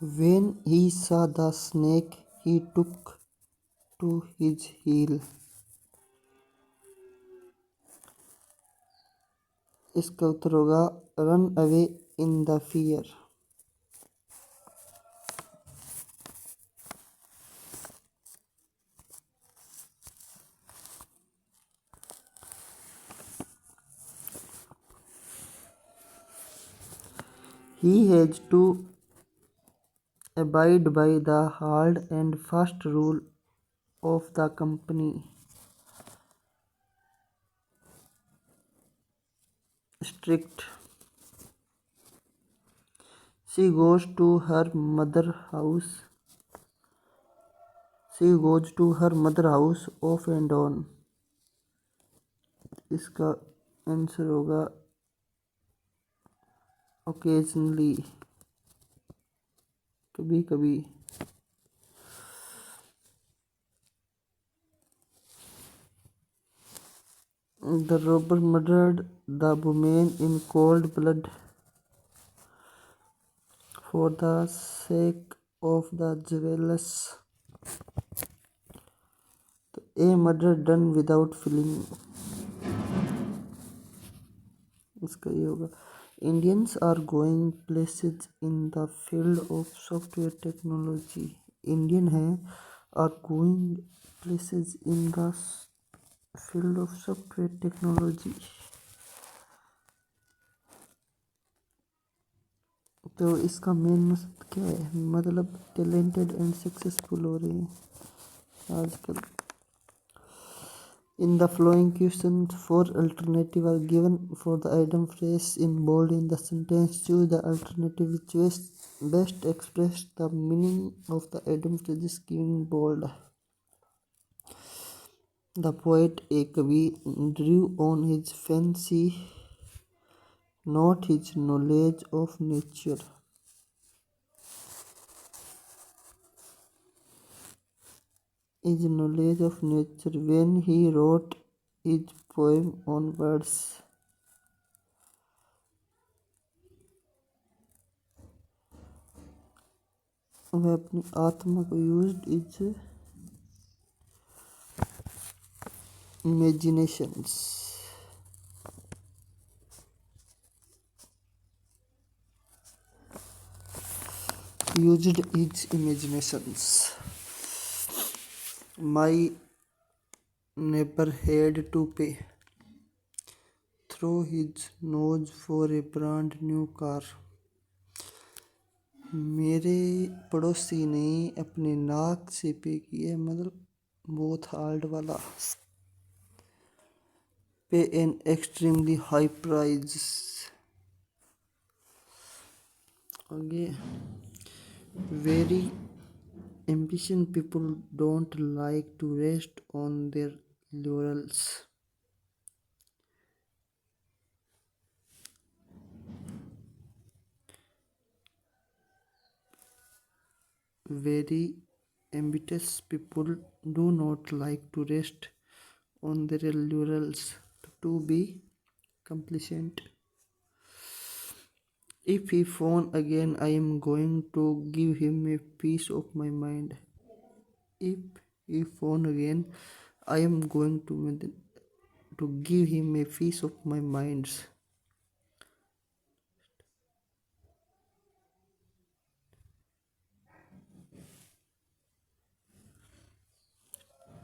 When he saw the snake, he took to his heel. इसका उत्तर होगा run away in the fear. He has to abide by the hard and fast rule of the company. Strict. She goes to her mother house. She goes to her mother house off and on. इसका answer होगा occasionally, कभी कभी. The robber murdered the woman in cold blood for the sake of the jewels. A murder done without feeling. इसका ये होगा Indians are going places in the field of software technology. Indian हैं are going places in the field of software technology. तो इसका main मकसद क्या है? मतलब टैलेंटेड एंड सक्सेसफुल हो रहे हैं आजकल. In the following questions, 4 alternatives are given for the item phrase in bold in the sentence. Choose the alternative which best express the meaning of the item phrase given in bold. The poet A. Kavi drew on his fancy, not his knowledge of nature. His knowledge of nature when he wrote his poem on birds. वह अपनी आत्मा को used his imaginations. Used his imaginations. My neighbor had to pay through his nose for a brand new car. मेरे पड़ोसी ने अपने नाक से पे किया, मतलब बहुत हार्ड वाला. Pay an extremely high price. आगे. Very ambitious people don't like to rest on their laurels. Very ambitious people do not like to rest on their laurels. To be complacent. If he phone again, I am going to give him a piece of my mind. If he phone again, I am going to give him a piece of my mind.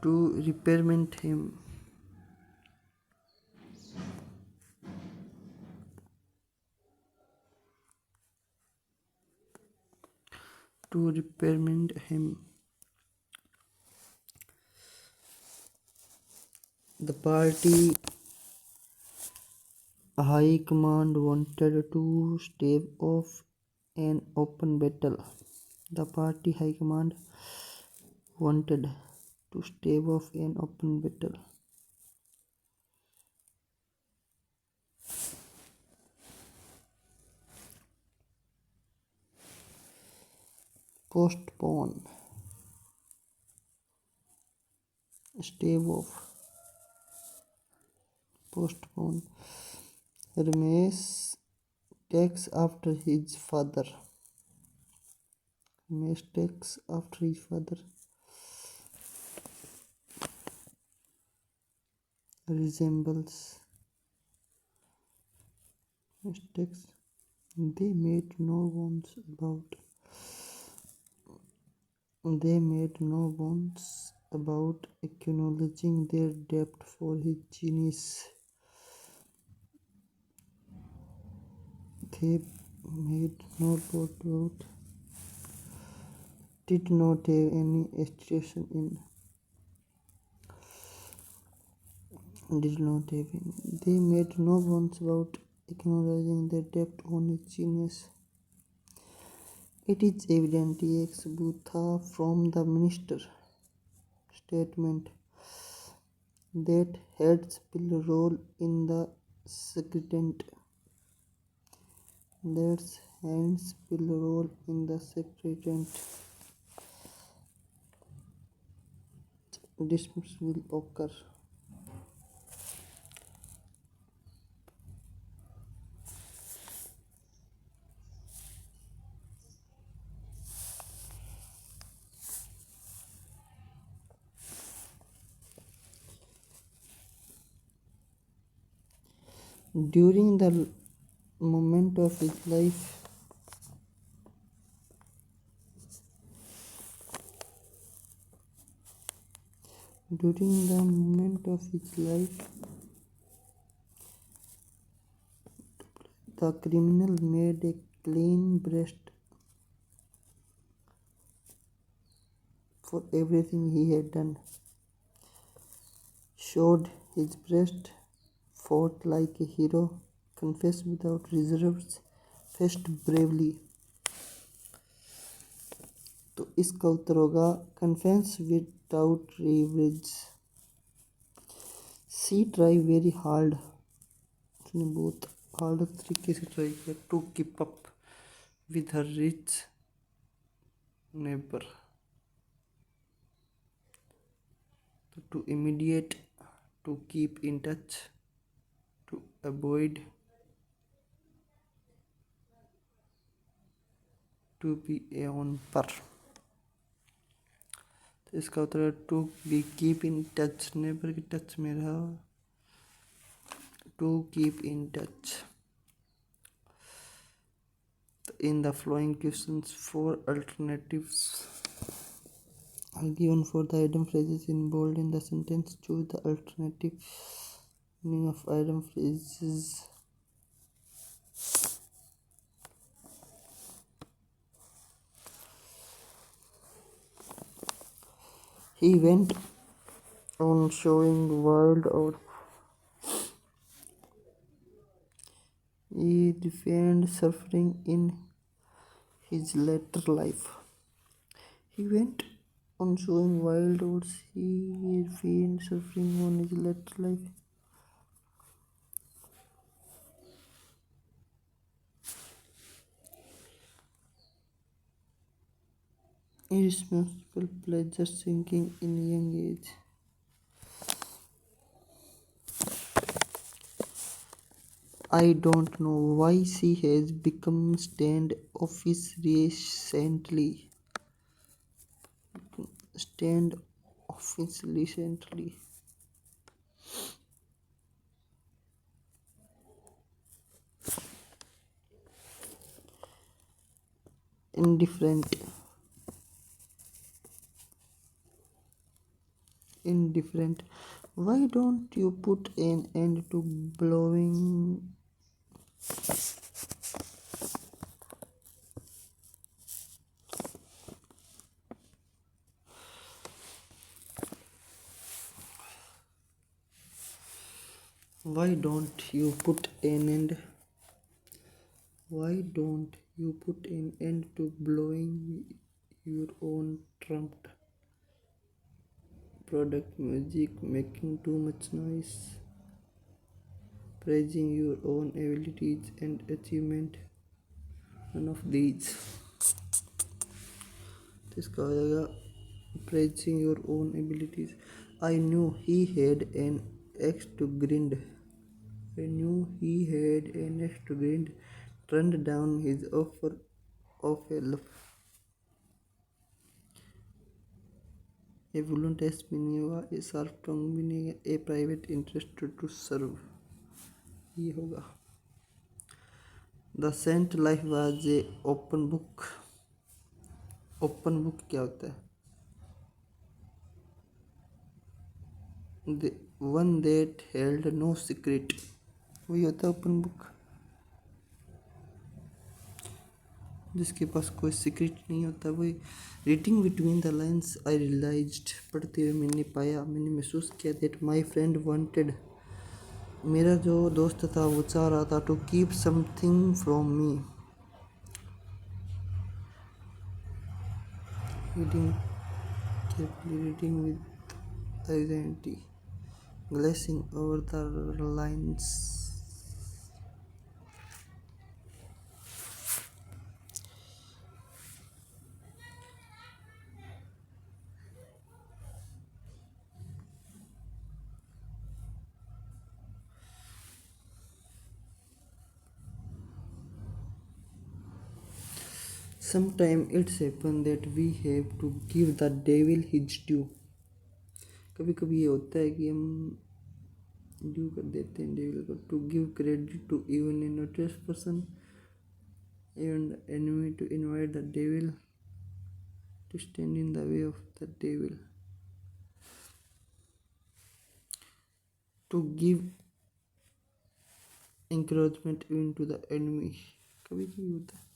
To repairment him. To repairment him. The party high command wanted to stave off an open battle. The party high command wanted to stave off an open battle. Postpone. Stave off. Postpone. Ramesh takes after his father. mistakes after his father resembles mistakes. They made no bones about they made no bones about acknowledging their debt for his genius. They made no bones about did not have any hesitation in did not have any. They made no bones about acknowledging their debt on his genius. It is evident ex Butha from the minister statement that heads will roll in the secretariat. That hands will roll in the secretariat. Dismissal will occur. During the moment of his life, during the moment of his life, the criminal made a clean breast for everything he had done, showed his breast, fought like a hero, confessed without reserves, faced bravely. तो इसका उत्तर होगा confess without रिवरेज. She tried very hard. उसने बहुत hard तरीके से try किया to keep up with her rich neighbour. To immediate, to keep in touch, to avoid, to be on par. तो इसका उत्तर है to be keep in touch. Neighbour के टच में रहा. To keep in touch. In the following questions, 4 alternatives are given for the item phrases in bold in the sentence. Choose the alternative meaning of item phrases. He went on showing wild out. He defined suffering in his later life. He went on showing wild oats. He defined suffering on his later life. Irresponsible pleasure sinking in young age. I don't know why she has become standoffish recently. Standoffish recently. Indifferent. Indifferent. Why don't you put an end to blowing? Why don't you put an end? Why don't you put an end to blowing your own trumpet? Product music, making too much noise, praising your own abilities and achievement. None of these. इसका हो जाएगा praising your own abilities. I knew he had an axe to grind. I knew he had an axe to grind. Turned down his offer of help. A violent has been a sharp tongue meaning a private interest to serve. ये होगा. The Saint life was a open book. Open book क्या होता है? The one that held no secret. वही होता है open book, जिसके पास कोई सीक्रेट नहीं होता. वही. Reading between the lines I realised. पढ़ते हुए मैंने पाया, मैंने महसूस किया दैट माई फ्रेंड वांटेड. मेरा जो दोस्त था वो चाह रहा था to keep something from me. Reading carefully, reading with anxiety, glancing over the lines. Sometimes it's happen that we have to give the devil his due. कभी कभी ये होता है कि हम ड्यू कर देते हैं डेविल को. To give credit to even a notice person and enemy, to invite the devil, to stand in the way of the devil, to give encouragement even to the enemy. कभी कभी होता है.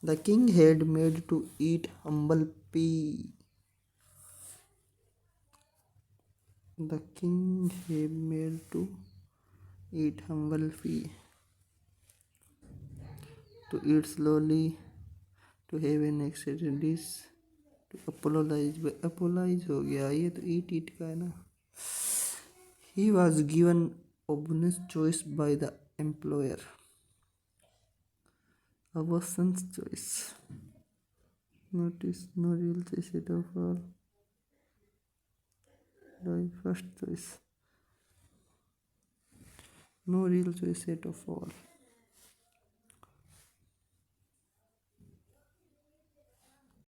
The king had made to eat humble pea. The king had made to eat humble pea. To eat slowly, to have an excellent dish, to apologize. Apologize हो गया ये तो eat का है ना. He was given obvious choice by the employer. A person's choice. Notice no real choice at all. The first choice. No real choice at all.